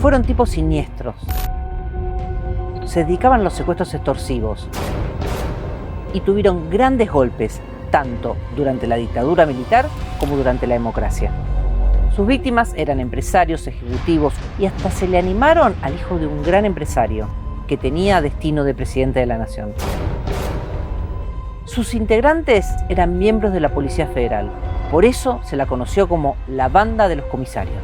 Fueron tipos siniestros. Se dedicaban a los secuestros extorsivos y tuvieron grandes golpes, tanto durante la dictadura militar como durante la democracia. Sus víctimas eran empresarios, ejecutivos y hasta se le animaron al hijo de un gran empresario que tenía destino de presidente de la nación. Sus integrantes eran miembros de la Policía Federal, por eso se la conoció como la Banda de los Comisarios.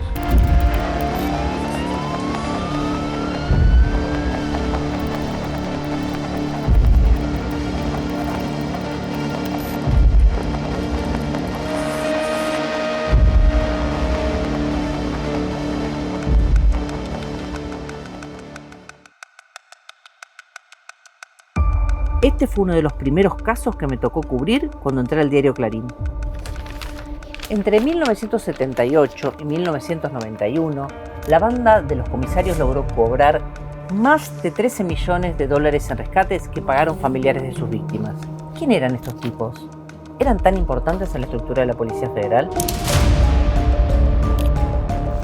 Este fue uno de los primeros casos que me tocó cubrir cuando entré al diario Clarín. Entre 1978 y 1991, la Banda de los Comisarios logró cobrar más de 13 millones de dólares en rescates que pagaron familiares de sus víctimas. ¿Quién eran estos tipos? ¿Eran tan importantes en la estructura de la Policía Federal?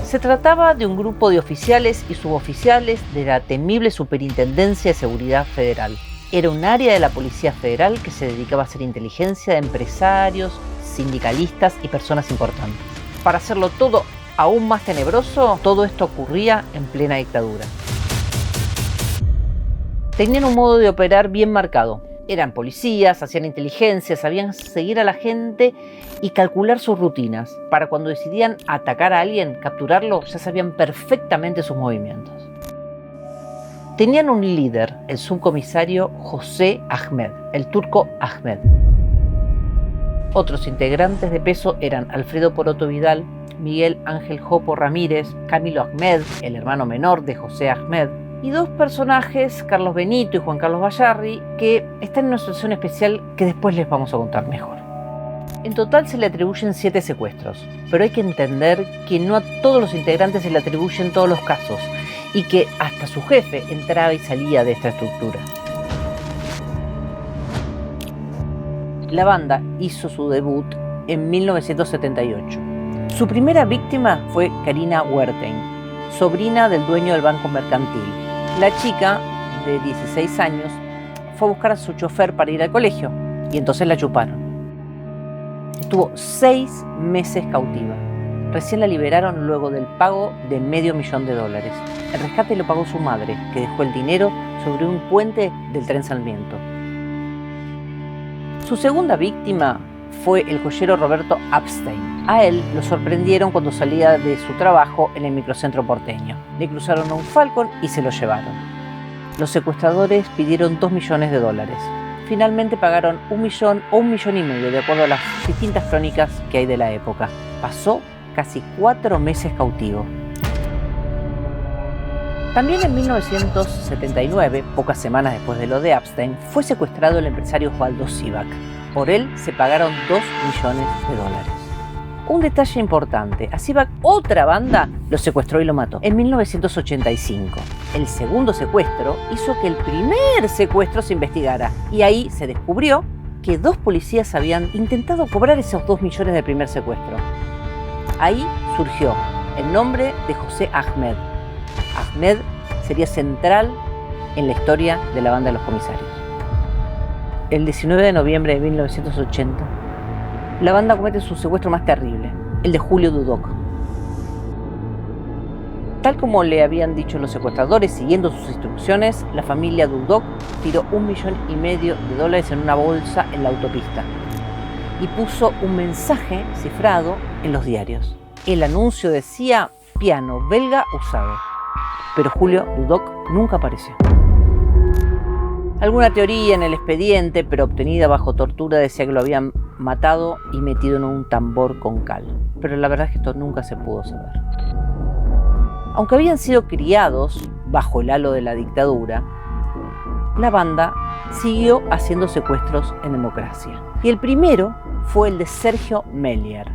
Se trataba de un grupo de oficiales y suboficiales de la temible Superintendencia de Seguridad Federal. Era un área de la Policía Federal que se dedicaba a hacer inteligencia de empresarios, sindicalistas y personas importantes. Para hacerlo todo aún más tenebroso, todo esto ocurría en plena dictadura. Tenían un modo de operar bien marcado. Eran policías, hacían inteligencia, sabían seguir a la gente y calcular sus rutinas. Para cuando decidían atacar a alguien, capturarlo, ya sabían perfectamente sus movimientos. Tenían un líder, el subcomisario José Ahmed, el turco Ahmed. Otros integrantes de peso eran Alfredo Poroto Vidal, Miguel Ángel Jopo Ramírez, Camilo Ahmed, el hermano menor de José Ahmed, y dos personajes, Carlos Benito y Juan Carlos Bayarri, que están en una situación especial que después les vamos a contar mejor. En total se le atribuyen 7 secuestros, pero hay que entender que no a todos los integrantes se le atribuyen todos los casos, y que hasta su jefe entraba y salía de esta estructura. La banda hizo su debut en 1978. Su primera víctima fue Karina Wertheim, sobrina del dueño del Banco Mercantil. La chica, de 16 años, fue a buscar a su chofer para ir al colegio y entonces la chuparon. Estuvo 6 meses cautiva. Recién la liberaron luego del pago de $500,000. El rescate lo pagó su madre, que dejó el dinero sobre un puente del tren Sarmiento. Su segunda víctima fue el joyero Roberto Epstein. A él lo sorprendieron cuando salía de su trabajo en el microcentro porteño. Le cruzaron a un Falcon y se lo llevaron. Los secuestradores pidieron $2 millones. Finalmente pagaron 1 millón o 1,5 millones, de acuerdo a las distintas crónicas que hay de la época. Pasó casi 4 meses cautivo. También en 1979, pocas semanas después de lo de Epstein, fue secuestrado el empresario Osvaldo Sivak. Por él se pagaron $2 millones. Un detalle importante, a Sivak otra banda lo secuestró y lo mató en 1985. El segundo secuestro hizo que el primer secuestro se investigara y ahí se descubrió que 2 policías habían intentado cobrar esos 2 millones del primer secuestro. Ahí surgió el nombre de José Ahmed. Ahmed sería central en la historia de la Banda de los Comisarios. El 19 de noviembre de 1980, la banda comete su secuestro más terrible, el de Julio Dudok. Tal como le habían dicho los secuestradores, siguiendo sus instrucciones, la familia Dudok tiró $1,5 millones en una bolsa en la autopista y puso un mensaje cifrado en los diarios. El anuncio decía piano belga usado, pero Julio Dudok nunca apareció. Alguna teoría en el expediente, pero obtenida bajo tortura, decía que lo habían matado y metido en un tambor con cal. Pero la verdad es que esto nunca se pudo saber. Aunque habían sido criados bajo el halo de la dictadura, la banda siguió haciendo secuestros en democracia. Y el primero fue el de Sergio Meyer.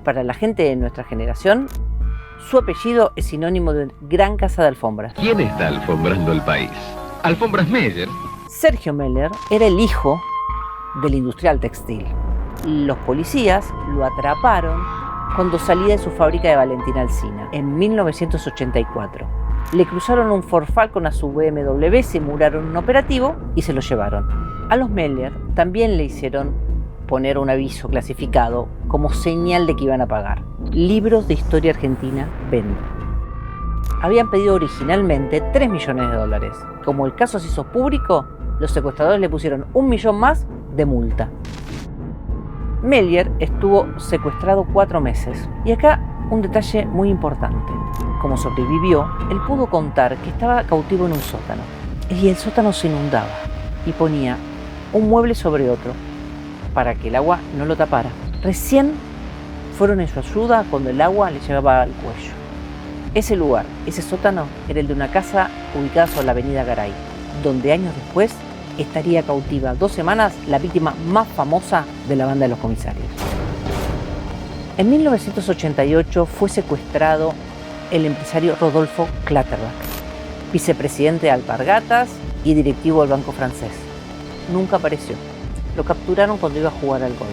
Para la gente de nuestra generación, su apellido es sinónimo de gran casa de alfombras. ¿Quién está alfombrando el país? Alfombras Meyer. Sergio Meyer era el hijo del industrial textil. Los policías lo atraparon cuando salía de su fábrica de Valentín Alsina, en 1984. Le cruzaron un Ford Falcon a su BMW, simularon un operativo y se lo llevaron. A los Meller también le hicieron poner un aviso clasificado como señal de que iban a pagar. Libros de historia argentina venden. Habían pedido originalmente $3 millones. Como el caso se hizo público, los secuestradores le pusieron $1 millón más de multa. Meller estuvo secuestrado 4 meses. Y acá un detalle muy importante. Como sobrevivió, él pudo contar que estaba cautivo en un sótano. Y el sótano se inundaba. Y ponía un mueble sobre otro para que el agua no lo tapara. Recién fueron en su ayuda cuando el agua le llegaba al cuello. Ese lugar, ese sótano, era el de una casa ubicada sobre la avenida Garay, donde años después estaría cautiva 2 semanas la víctima más famosa de la banda de los comisarios. En 1988 fue secuestrado el empresario Rodolfo Clatterback, vicepresidente de Alpargatas y directivo del Banco Francés. Nunca apareció. Lo capturaron cuando iba a jugar al golf.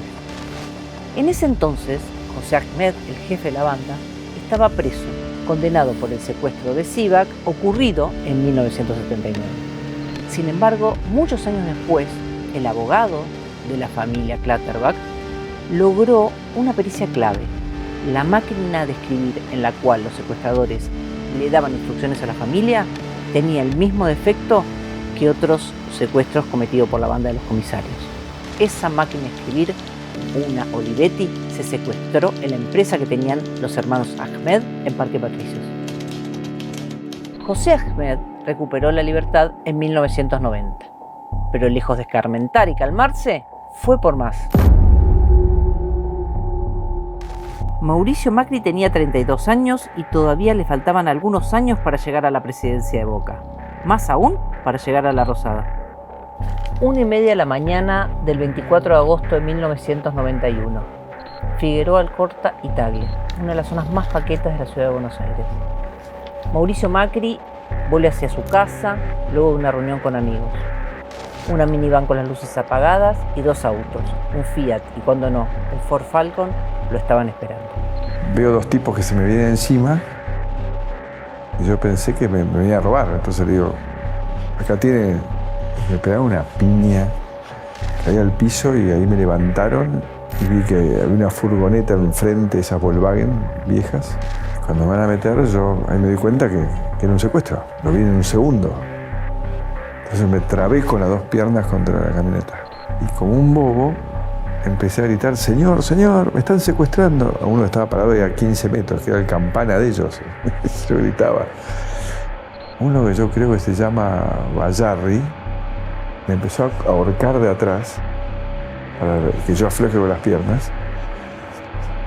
En ese entonces, José Ahmed, el jefe de la banda, estaba preso, condenado por el secuestro de Sivak, ocurrido en 1979. Sin embargo, muchos años después, el abogado de la familia Clatterback logró una pericia clave. La máquina de escribir en la cual los secuestradores le daban instrucciones a la familia tenía el mismo defecto que otros secuestros cometidos por la banda de los comisarios. Esa máquina de escribir, una Olivetti, se secuestró en la empresa que tenían los hermanos Ahmed en Parque Patricios. José Ahmed recuperó la libertad en 1990, pero lejos de escarmentar y calmarse, fue por más. Mauricio Macri tenía 32 años y todavía le faltaban algunos años para llegar a la presidencia de Boca. Más aún, para llegar a la Rosada. 1:30 de la mañana del 24 de agosto de 1991. Figueroa Alcorta, Italia, una de las zonas más paquetas de la ciudad de Buenos Aires. Mauricio Macri vuelve hacia su casa luego de una reunión con amigos. Una minivan con las luces apagadas y 2 autos, un Fiat y, cuando no, un Ford Falcon, lo estaban esperando. Veo 2 tipos que se me vienen encima y yo pensé que me venían a robar. Entonces le digo, acá tiene. Me pegaron una piña, caí al piso y ahí me levantaron y vi que había una furgoneta enfrente, esas Volkswagen viejas. Cuando me van a meter, yo ahí me di cuenta que era un secuestro. Lo vi en un segundo. Entonces me trabé con las 2 piernas contra la camioneta. Y como un bobo, empecé a gritar, señor, señor, me están secuestrando. A uno estaba parado ahí a 15 metros, que era el campana de ellos. Yo gritaba. Uno que yo creo que se llama Bayarri, me empezó a ahorcar de atrás para que yo afloje con las piernas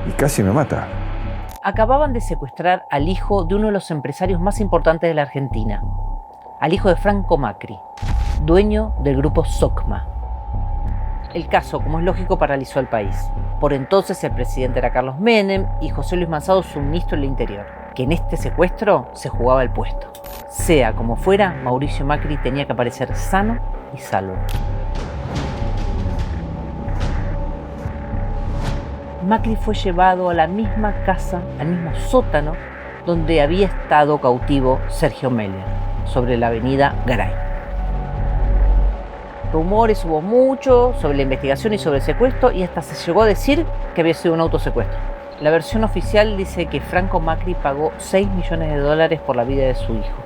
y casi me mata. Acababan de secuestrar al hijo de uno de los empresarios más importantes de la Argentina, al hijo de Franco Macri, dueño del grupo Socma. El caso, como es lógico, paralizó al país. Por entonces el presidente era Carlos Menem y José Luis Mansado, su ministro del Interior, que en este secuestro se jugaba el puesto. Sea como fuera, Mauricio Macri tenía que aparecer sano y salvo. Macri fue llevado a la misma casa, al mismo sótano, donde había estado cautivo Sergio Meller, sobre la avenida Garay. Rumores hubo mucho sobre la investigación y sobre el secuestro, y hasta se llegó a decir que había sido un autosecuestro. La versión oficial dice que Franco Macri pagó $6 millones por la vida de su hijo,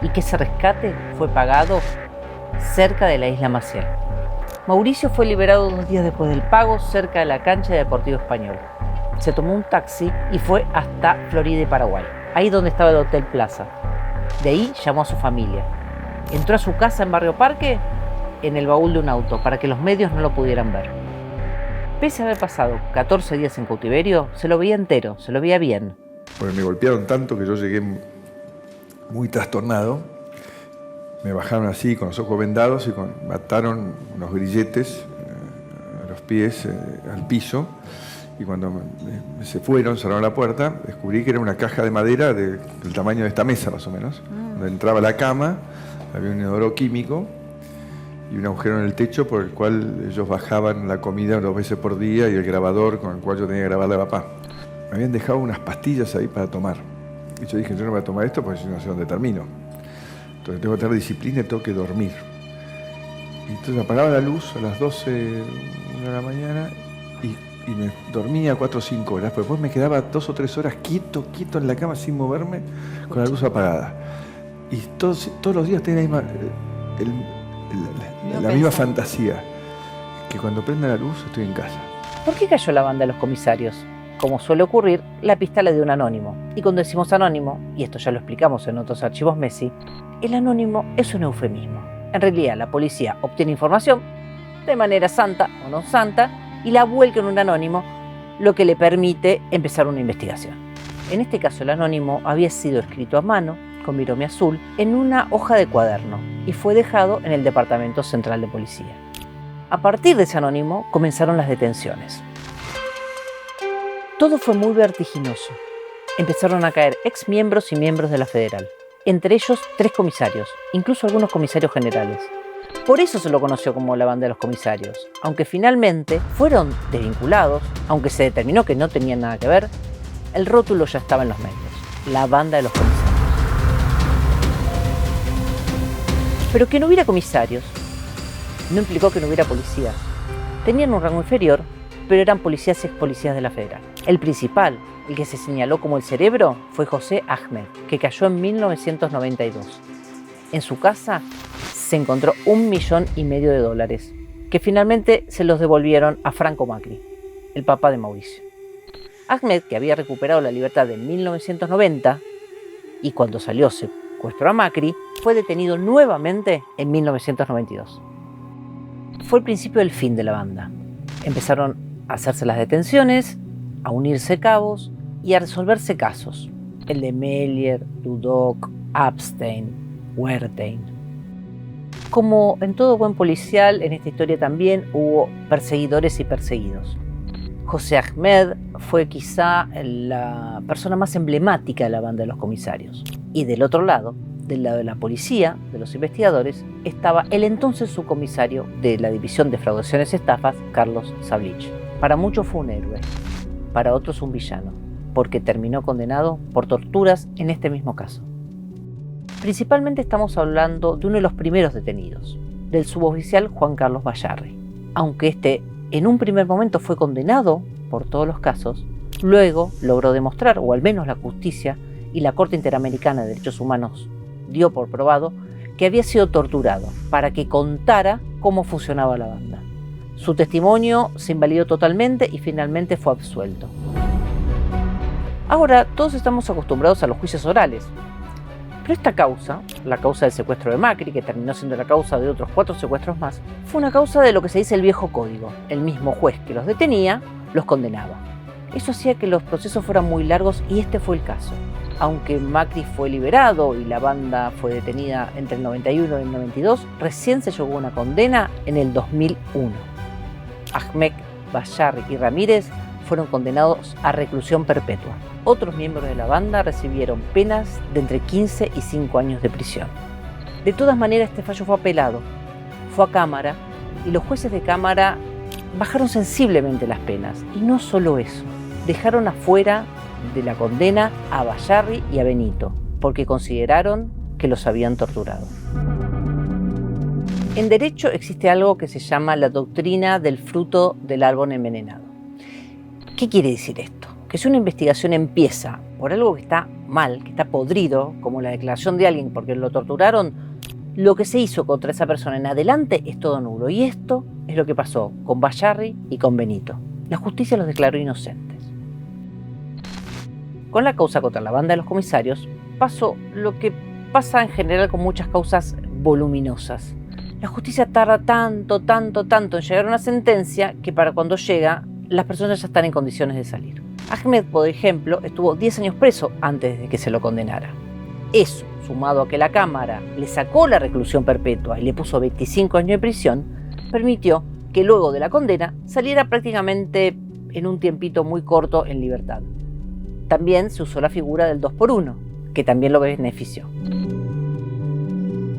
y que ese rescate fue pagado cerca de la isla Maciel. Mauricio fue liberado 2 días después del pago, cerca de la cancha de Deportivo Español. Se tomó un taxi y fue hasta Florida y Paraguay, ahí donde estaba el Hotel Plaza. De ahí llamó a su familia. Entró a su casa en Barrio Parque en el baúl de un auto para que los medios no lo pudieran ver. Pese a haber pasado 14 días en cautiverio, se lo veía entero, se lo veía bien. Porque me golpearon tanto que yo llegué muy trastornado. Me bajaron así con los ojos vendados y me ataron unos grilletes a los pies al piso. Y cuando se fueron, cerraron la puerta, descubrí que era una caja de madera del tamaño de esta mesa más o menos. Donde entraba la cama, había un inodoro químico y un agujero en el techo por el cual ellos bajaban la comida 2 veces por día y el grabador con el cual yo tenía que grabarle a papá. me habían dejado unas pastillas ahí para tomar. Y yo dije, yo no voy a tomar esto porque yo no sé dónde termino. Entonces tengo que tener disciplina y tengo que dormir. Y entonces apagaba la luz a las 12, 1 de la mañana y me dormía 4 o 5 horas. Pero después me quedaba 2 o 3 horas quieto en la cama sin moverme con la luz apagada. Y todos los días tenía la misma fantasía, que cuando prenda la luz estoy en casa. ¿Por qué cayó la banda de los comisarios? Como suele ocurrir, la pista la dio un anónimo. Y cuando decimos anónimo, y esto ya lo explicamos en otros archivos Messi, el anónimo es un eufemismo. En realidad, la policía obtiene información de manera santa o no santa y la vuelca en un anónimo, lo que le permite empezar una investigación. En este caso, el anónimo había sido escrito a mano, con virome azul, en una hoja de cuaderno y fue dejado en el Departamento Central de Policía. A partir de ese anónimo comenzaron las detenciones. Todo fue muy vertiginoso. Empezaron a caer exmiembros y miembros de la Federal, entre ellos 3 comisarios, incluso algunos comisarios generales. Por eso se lo conoció como la banda de los comisarios, aunque finalmente fueron desvinculados, aunque se determinó que no tenían nada que ver, el rótulo ya estaba en los medios, la banda de los comisarios. Pero que no hubiera comisarios no implicó que no hubiera policías. Tenían un rango inferior, pero eran policías y expolicías de la Federal. El principal, el que se señaló como el cerebro, fue José Ahmed, que cayó en 1992. En su casa se encontró $1,5 millones, que finalmente se los devolvieron a Franco Macri, el papá de Mauricio. Ahmed, que había recuperado la libertad en 1990 y cuando salió secuestró a Macri, fue detenido nuevamente en 1992. Fue el principio del fin de la banda. Empezaron a hacerse las detenciones, a unirse cabos y a resolverse casos. El de Melier, Dudok, Epstein, Wertheim. Como en todo buen policial, en esta historia también hubo perseguidores y perseguidos. José Ahmed fue quizá la persona más emblemática de la banda de los comisarios. Y del otro lado, del lado de la policía, de los investigadores, estaba el entonces subcomisario de la División de Fraudaciones y Estafas, Carlos Sablich. Para muchos fue un héroe, para otros un villano, porque terminó condenado por torturas en este mismo caso. Principalmente estamos hablando de uno de los primeros detenidos, del suboficial Juan Carlos Bayarri. Aunque este en un primer momento fue condenado por todos los casos, luego logró demostrar, o al menos la justicia y la Corte Interamericana de Derechos Humanos dio por probado, que había sido torturado para que contara cómo funcionaba la banda. Su testimonio se invalidó totalmente y finalmente fue absuelto. Ahora todos estamos acostumbrados a los juicios orales, pero esta causa, la causa del secuestro de Macri, que terminó siendo la causa de otros 4 secuestros más, fue una causa de lo que se dice el viejo código. El mismo juez que los detenía, los condenaba. Eso hacía que los procesos fueran muy largos y este fue el caso. Aunque Macri fue liberado y la banda fue detenida entre el 91 y el 92, recién se llegó a una condena en el 2001. Ahmed, Bayarri y Ramírez fueron condenados a reclusión perpetua. Otros miembros de la banda recibieron penas de entre 15 y 5 años de prisión. De todas maneras, este fallo fue apelado, fue a Cámara y los jueces de Cámara bajaron sensiblemente las penas. Y no solo eso, dejaron afuera de la condena a Bayarri y a Benito, porque consideraron que los habían torturado. En derecho existe algo que se llama la doctrina del fruto del árbol envenenado. ¿Qué quiere decir esto? Que si una investigación empieza por algo que está mal, que está podrido, como la declaración de alguien porque lo torturaron, lo que se hizo contra esa persona en adelante es todo nulo. Y esto es lo que pasó con Bayarri y con Benito. La justicia los declaró inocentes. Con la causa contra la banda de los comisarios pasó lo que pasa en general con muchas causas voluminosas. La justicia tarda tanto en llegar a una sentencia que para cuando llega, las personas ya están en condiciones de salir. Ahmed, por ejemplo, estuvo 10 años preso antes de que se lo condenara. Eso, sumado a que la Cámara le sacó la reclusión perpetua y le puso 25 años de prisión, permitió que luego de la condena saliera prácticamente en un tiempito muy corto en libertad. También se usó la figura del 2x1, que también lo benefició.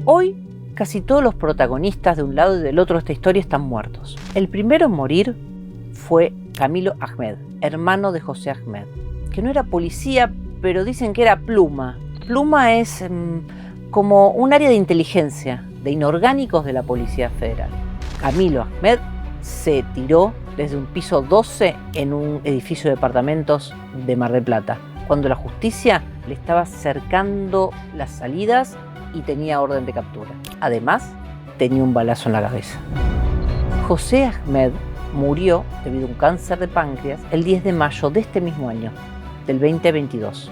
Hoy, casi todos los protagonistas de un lado y del otro de esta historia están muertos. El primero en morir fue Camilo Ahmed, hermano de José Ahmed. que no era policía, pero dicen que era pluma. Pluma es como un área de inteligencia, de inorgánicos de la Policía Federal. Camilo Ahmed se tiró desde un piso 12 en un edificio de departamentos de Mar del Plata, cuando la justicia le estaba cercando las salidas y tenía orden de captura. Además, tenía un balazo en la cabeza. José Ahmed murió debido a un cáncer de páncreas el 10 de mayo de este mismo año, del 2022.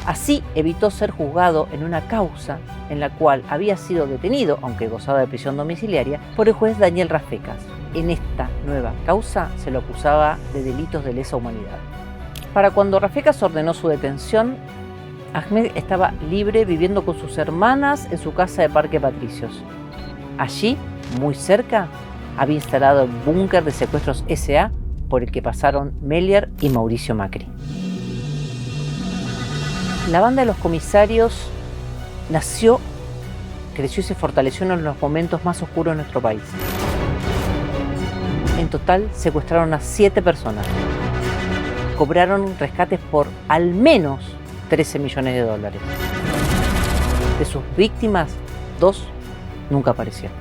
Así evitó ser juzgado en una causa en la cual había sido detenido, aunque gozaba de prisión domiciliaria, por el juez Daniel Rafecas. En esta nueva causa se lo acusaba de delitos de lesa humanidad. Para cuando Rafecas ordenó su detención, Ahmed estaba libre viviendo con sus hermanas en su casa de Parque Patricios. Allí, muy cerca, había instalado el búnker de secuestros S.A. por el que pasaron Melier y Mauricio Macri. La banda de los comisarios nació, creció y se fortaleció en los momentos más oscuros de nuestro país. En total secuestraron a 7 personas. Cobraron rescates por al menos 13 millones de dólares. De sus víctimas, 2 nunca aparecieron.